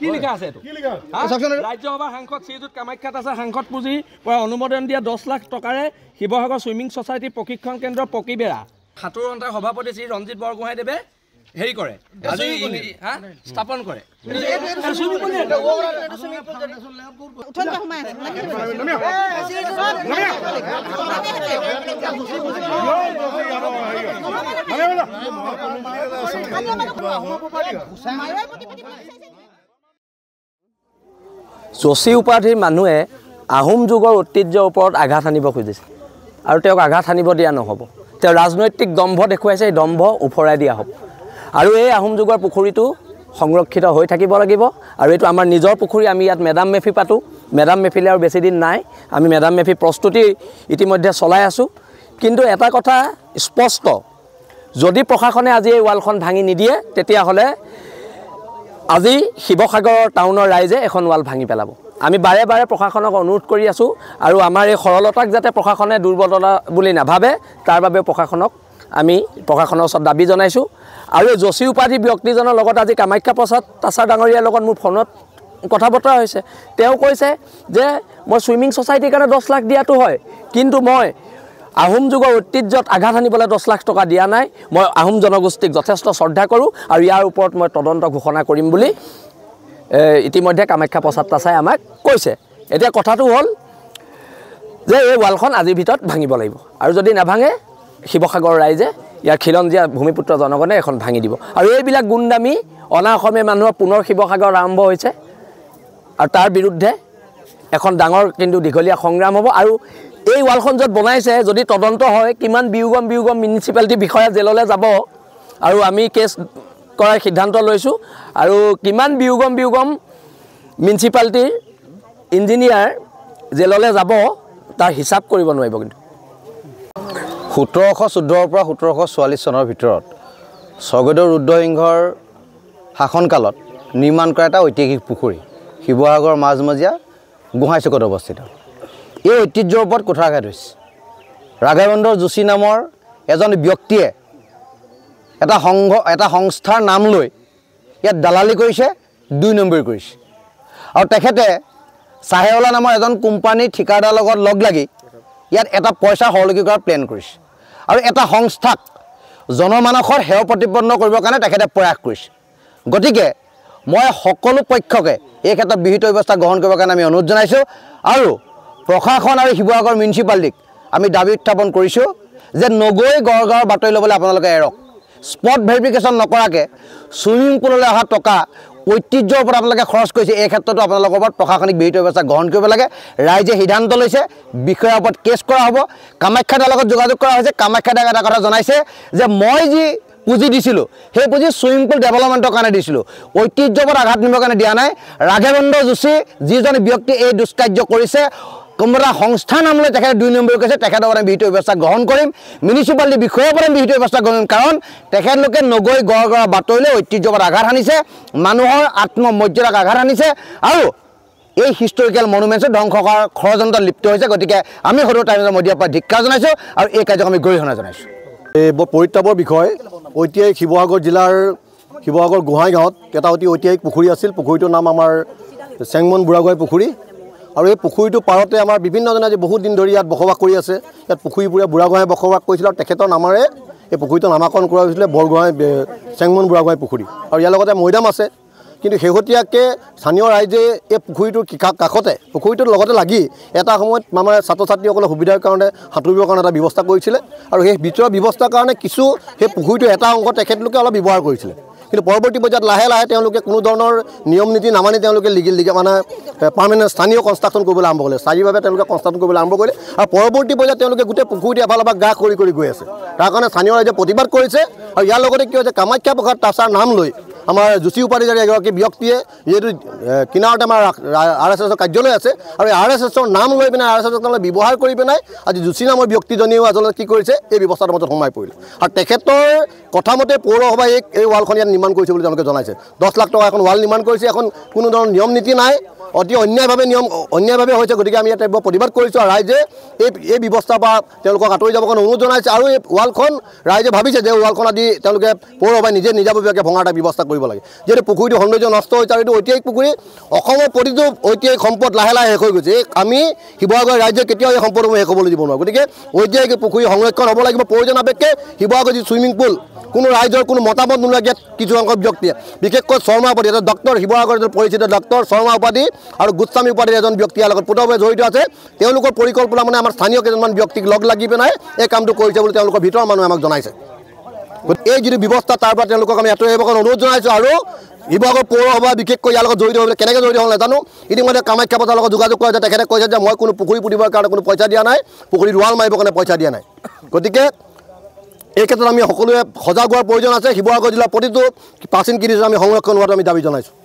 কি লিখা আছে ৰাজ্যসভাৰ সাংসদ শ্ৰীযুত কামাখ্যাত আছে সাংসদ পুঁজিৰ পৰা অনুমোদন দিয়া 10 লাখ টকাৰে শিৱসাগৰ সুইমিং ছ'চাইটি প্ৰশিক্ষণ কেন্দ্ৰ পকিবেৰা সাঁতোৰ সন্থাৰ সভাপতি শ্ৰী ৰঞ্জিত বৰগোহাঁইদেৱে হেৰি কৰে আজি স্থাপন কৰে যোশী উপাধিৰ মানুহে আহোম যুগৰ ঐতিহ্যৰ ওপৰত আঘাত আনিব খুজিছে আৰু তেওঁক আঘাত আনিব দিয়া নহ'ব তেওঁ ৰাজনৈতিক দম্ভ দেখুৱাইছে এই দম্ভ উফৰাই দিয়া হ'ব আৰু এই আহোম যুগৰ পুখুৰীটো সংৰক্ষিত হৈ থাকিব লাগিব আৰু এইটো আমাৰ নিজৰ পুখুৰী আমি ইয়াত মেডাম মেফি পাতোঁ মেডাম মেফিলে আৰু বেছি দিন নাই আমি মেডাম মেফি প্ৰস্তুতি ইতিমধ্যে চলাই আছোঁ কিন্তু এটা কথা স্পষ্ট যদি প্ৰশাসনে আজি এই ৱালখন ভাঙি নিদিয়ে তেতিয়াহ'লে আজি শিৱসাগৰ টাউনৰ ৰাইজে এখন ৱাল ভাঙি পেলাব আমি বাৰে বাৰে প্ৰশাসনক অনুৰোধ কৰি আছোঁ আৰু আমাৰ এই সৰলতাক যাতে প্ৰশাসনে দুৰ্বলতা বুলি নাভাবে তাৰ বাবে প্ৰশাসনৰ ওচৰত দাবী জনাইছোঁ আৰু এই যোশী উপাধি ব্যক্তিজনৰ লগত আজি কামাখ্যা প্ৰসাদ তাছাৰ ডাঙৰীয়াৰ লগত মোৰ ফোনত কথা বতৰা হৈছে তেওঁ কৈছে যে মই সুইমিং ছ'চাইটিৰ কাৰণে 10 লাখ দিয়াটো হয় কিন্তু মই আহোম যুগৰ ঐতিহ্যত আঘাত আনিবলৈ 10 লাখ টকা দিয়া নাই মই আহোম জনগোষ্ঠীক যথেষ্ট শ্ৰদ্ধা কৰোঁ আৰু ইয়াৰ ওপৰত মই তদন্ত ঘোষণা কৰিম বুলি ইতিমধ্যে কামাখ্যা প্ৰসাদ তাছাই আমাক কৈছে এতিয়া কথাটো হ'ল যে এই ৱালখন আজিৰ ভিতৰত ভাঙিব লাগিব আৰু যদি নাভাঙে শিৱসাগৰ ৰাইজে ইয়াৰ খিলঞ্জীয়া ভূমিপুত্ৰ জনগণে এখন ভাঙি দিব আৰু এইবিলাক গুণ্ডামী অনা অসমীয়া মানুহৰ পুনৰ শিৱসাগৰ আৰম্ভ হৈছে আৰু তাৰ বিৰুদ্ধে এখন ডাঙৰ কিন্তু দীঘলীয়া সংগ্ৰাম হ'ব আৰু এই ৱালখন য'ত বনাইছে যদি তদন্ত হয় কিমান বিয়োগম মিউনিচিপালিটি বিষয়া জেললৈ যাব আৰু আমি কেছ কৰাৰ সিদ্ধান্ত লৈছোঁ আৰু কিমান বিয়োগম মিউনিচিপালিটিৰ ইঞ্জিনিয়াৰ জেললৈ যাব তাৰ হিচাপ কৰিব নোৱাৰিব কিন্তু 1714 পৰা 1744 চনৰ ভিতৰত স্বৰ্গদেউ ৰুদ্ৰসিংহৰ শাসনকালত নিৰ্মাণ কৰা এটা ঐতিহাসিক পুখুৰী শিৱসাগৰ মাজমজিয়া গোহাঁইচুকত অৱস্থিত এই ঐতিহ্যৰ ওপৰত কুঠাৰাঘাত হৈছে ৰাঘৱেন্দ্ৰ যোশী নামৰ এজন ব্যক্তিয়ে এটা সংস্থাৰ নাম লৈ ইয়াত দালালি কৰিছে 2 নম্বৰী কৰিছে আৰু তেখেতে চাহেৱালা নামৰ এজন কোম্পানীৰ ঠিকাদাৰৰ লগত লগ লাগি ইয়াত এটা পইচা সৰলকি কৰাৰ প্লেন কৰিছে আৰু এটা সংস্থাক জনমানসৰ হেয় প্ৰতিপন্ন কৰিবৰ কাৰণে তেখেতে প্ৰয়াস কৰিছে গতিকে মই সকলো পক্ষকে এই ক্ষেত্ৰত বিহিত ব্যৱস্থা গ্ৰহণ কৰিবৰ কাৰণে আমি অনুৰোধ জনাইছোঁ আৰু প্ৰশাসন আৰু শিৱসাগৰ মিউনিচিপালিটিক আমি দাবী উত্থাপন কৰিছোঁ যে নগৈ গড়গাঁৱৰ বাতৰি ল'বলৈ আপোনালোকে এৰক স্পট ভেৰিফিকেশ্যন নকৰাকৈ ছুইমিং পুললৈ অহা টকা ঐতিহ্যৰ ওপৰত আপোনালোকে খৰচ কৰিছে এই ক্ষেত্ৰতো আপোনালোকৰ ওপৰত প্ৰশাসনিক বিহিত ব্যৱস্থা গ্ৰহণ কৰিব লাগে ৰাইজে সিদ্ধান্ত লৈছে বিষয়াৰ ওপৰত কেছ কৰা হ'ব কামাখ্যাদাৰ লগত যোগাযোগ কৰা হৈছে কামাখ্যাদাক এটা কথা জনাইছে যে মই যি পুঁজি দিছিলোঁ সেই পুঁজি ছুইমিং পুল ডেভেলপমেণ্টৰ কাৰণে দিছিলোঁ ঐতিহ্যৰ ওপৰত আঘাত নিবৰ কাৰণে দিয়া নাই ৰাঘৱেন্দ্ৰ যোশী যিজন ব্যক্তি এই দুষ্কাৰ্য কৰিছে কোনোবা সংস্থাৰ নাম লৈ তেখেতে 2 নম্বৰ কৈছে তেখেতৰ কাৰণে বিহিত ব্যৱস্থা গ্ৰহণ কৰিম মিউনিচিপালিটি বিষয়াৰ পৰা বিহিত ব্যৱস্থা গ্ৰহণ কৰিম কাৰণ তেখেতলোকে নগৈ গড়গাঁৱৰ বাতৰিলৈ ঐতিহ্যৰ ওপৰত আঘাত আনিছে মানুহৰ আত্মমৰ্যাদাক আঘাত আনিছে আৰু এই হিষ্টৰিকেল মনুমেণ্টছ ধ্বংস কৰাৰ ষড়যন্ত্ৰত লিপ্ত হৈছে গতিকে আমি সদৌ টাইমছৰ মিডিয়াৰ পৰা ধিক্কাৰ জনাইছোঁ আৰু এই কাৰ্যক আমি গৰিহণা জনাইছোঁ এই পৰিত্ৰাপৰ বিষয় ঐতিহাসিক শিৱসাগৰ জিলাৰ শিৱসাগৰ গোহাঁই গাঁৱত এটা অতি ঐতিহাসিক পুখুৰী আছিল পুখুৰীটোৰ নাম আমাৰ চেংমন বুঢ়াগোহাঁই পুখুৰী আৰু এই পুখুৰীটোৰ পাৰতে আমাৰ বিভিন্নজনে আজি বহুত দিন ধৰি ইয়াত বসবাস কৰি আছে ইয়াত পুখুৰীপুৰীয়া বুঢ়াগোহাঁই বসবাস কৰিছিল আৰু তেখেতৰ নামেৰে এই পুখুৰীটো নামাকৰণ কৰা হৈছিলে বৰগোহাঁই চেংমন বুঢ়াগোহাঁই পুখুৰী আৰু ইয়াৰ লগতে মৈদাম আছে কিন্তু শেহতীয়াকৈ স্থানীয় ৰাইজে এই পুখুৰীটোৰ কাষতে পুখুৰীটোৰ লগতে লাগি এটা সময়ত আমাৰ ছাত্ৰ ছাত্ৰীসকলৰ সুবিধাৰ কাৰণে সাঁতুৰিবৰ কাৰণে এটা ব্যৱস্থা কৰিছিলে আৰু সেই ভিতৰৰ ব্যৱস্থাৰ কাৰণে কিছু সেই পুখুৰীটোৰ এটা অংশ তেখেতলোকে অলপ ব্যৱহাৰ কৰিছিলে কিন্তু পৰৱৰ্তী পৰ্যায়ত লাহে লাহে তেওঁলোকে কোনো ধৰণৰ নিয়ম নীতি নামানি তেওঁলোকে মানে পাৰ্মানেণ্ট স্থানীয় কনষ্ট্ৰাকশ্যন কৰিবলৈ আৰম্ভ কৰিলে স্থায়ীভাৱে তেওঁলোকে কনষ্ট্ৰাকশ্যন কৰিবলৈ আৰম্ভ কৰিলে আৰু পৰৱৰ্তী পৰ্যায়ত তেওঁলোকে গোটেই পুখুৰীটো এফালৰ পৰা গ্ৰাস কৰি গৈ আছে তাৰ কাৰণে স্থানীয় ৰাইজে প্ৰতিবাদ কৰিছে আৰু ইয়াৰ লগতে কি হৈছে কামাখ্যা প্ৰসাদ তাছাৰ নাম লৈ আমাৰ যোশী উপাধিধাৰী এগৰাকী ব্যক্তিয়ে যিহেতু কিনাৰতে আমাৰ RSSৰ কাৰ্যালয় আছে আৰু এই RSSৰ নাম লৈ পিনে RSSক ব্যৱহাৰ কৰি পিনে আজি যোশী নামৰ ব্যক্তিজনেও আচলতে কি কৰিছে এই ব্যৱস্থাৰ মাজত সোমাই পৰিলে আৰু তেখেতৰ কথামতে পৌৰসভাই এই ৱালখন ইয়াত নিৰ্মাণ কৰিছে বুলি তেওঁলোকে জনাইছে 10 লাখ টকা এখন ৱাল নিৰ্মাণ কৰিছে এখন কোনো ধৰণৰ নিয়ম নীতি নাই অতি অন্যায়ভাৱে হৈছে গতিকে আমি ইয়াত প্ৰতিবাদ কৰিছোঁ আৰু ৰাইজে এই ব্যৱস্থাৰ পৰা তেওঁলোকক আঁতৰি যাবৰ কাৰণে অনুৰোধ জনাইছে আৰু এই ৱালখন ৰাইজে ভাবিছে যে ৱালখন আদি তেওঁলোকে পৌৰসভাই নিজে নিজাববীয়াকৈ ভঙাৰ এটা ব্যৱস্থা কৰিব লাগে যিহেতু পুখুৰীটো সৌন্দৰ্য নষ্ট হৈছে আৰু এইটো ঐতিহাসিক পুখুৰী অসমৰ প্ৰতিটো ঐতিহাসিক সম্পদ লাহে লাহে শেষ হৈ গৈছে আমি শিৱসাগৰ ৰাইজে কেতিয়াও এই সম্পদসমূহ শেষ হ'বলৈ দিব নোৱাৰোঁ গতিকে ঐতিহাসিক পুখুৰী সংৰক্ষণ হ'ব লাগিব প্ৰয়োজন সাপেক্ষে শিৱসাগৰ যি ছুইমিং পুল কোনো ৰাইজৰ কোনো মতামত নোলোৱাকৈ ইয়াত কিছু সংখ্যক ব্যক্তিয়ে বিশেষকৈ শৰ্মা উপাধি এটা ডক্টৰ শিৱসাগৰ এজন পৰিচিত ডক্টৰ শৰ্মা উপাধি আৰু গোস্বামী উপাধিৰ এজন ব্যক্তি ইয়াৰ লগত পোতভাৱে জড়িত আছে তেওঁলোকৰ পৰিকল্পনা মানে আমাৰ স্থানীয় কেইজনমান ব্যক্তিক লগ লাগি পিনাই এই কামটো কৰিছে বুলি তেওঁলোকৰ ভিতৰৰ মানুহে আমাক জনাইছে এই যিটো ব্যৱস্থা তাৰ পৰা তেওঁলোকক আমি আঁতৰি আহিবৰ কাৰণে অনুৰোধ জনাইছোঁ আৰু শিৱসাগৰ পৌৰসভা বিশেষকৈ ইয়াৰ লগত জড়িত হ'বলৈ কেনেকৈ জড়িত হ'ল নাজানো ইতিমধ্যে কামাখ্যা বজাৰ লগত যোগাযোগ কৰিছে তেখেতে কৈছে যে মই কোনো পুখুৰী পুতিবৰ কাৰণে কোনো পইচা দিয়া নাই পুখুৰীত ৱাল মাৰিবৰ কাৰণে পইচা দিয়া নাই গতিকে এই ক্ষেত্ৰত আমি সকলোৱে সজাগ হোৱাৰ প্ৰয়োজন আছে শিৱসাগৰ জিলাৰ প্ৰতিটো প্ৰাচীন কীৰ্তি আমি সংৰক্ষণ হোৱাটো আমি দাবী জনাইছোঁ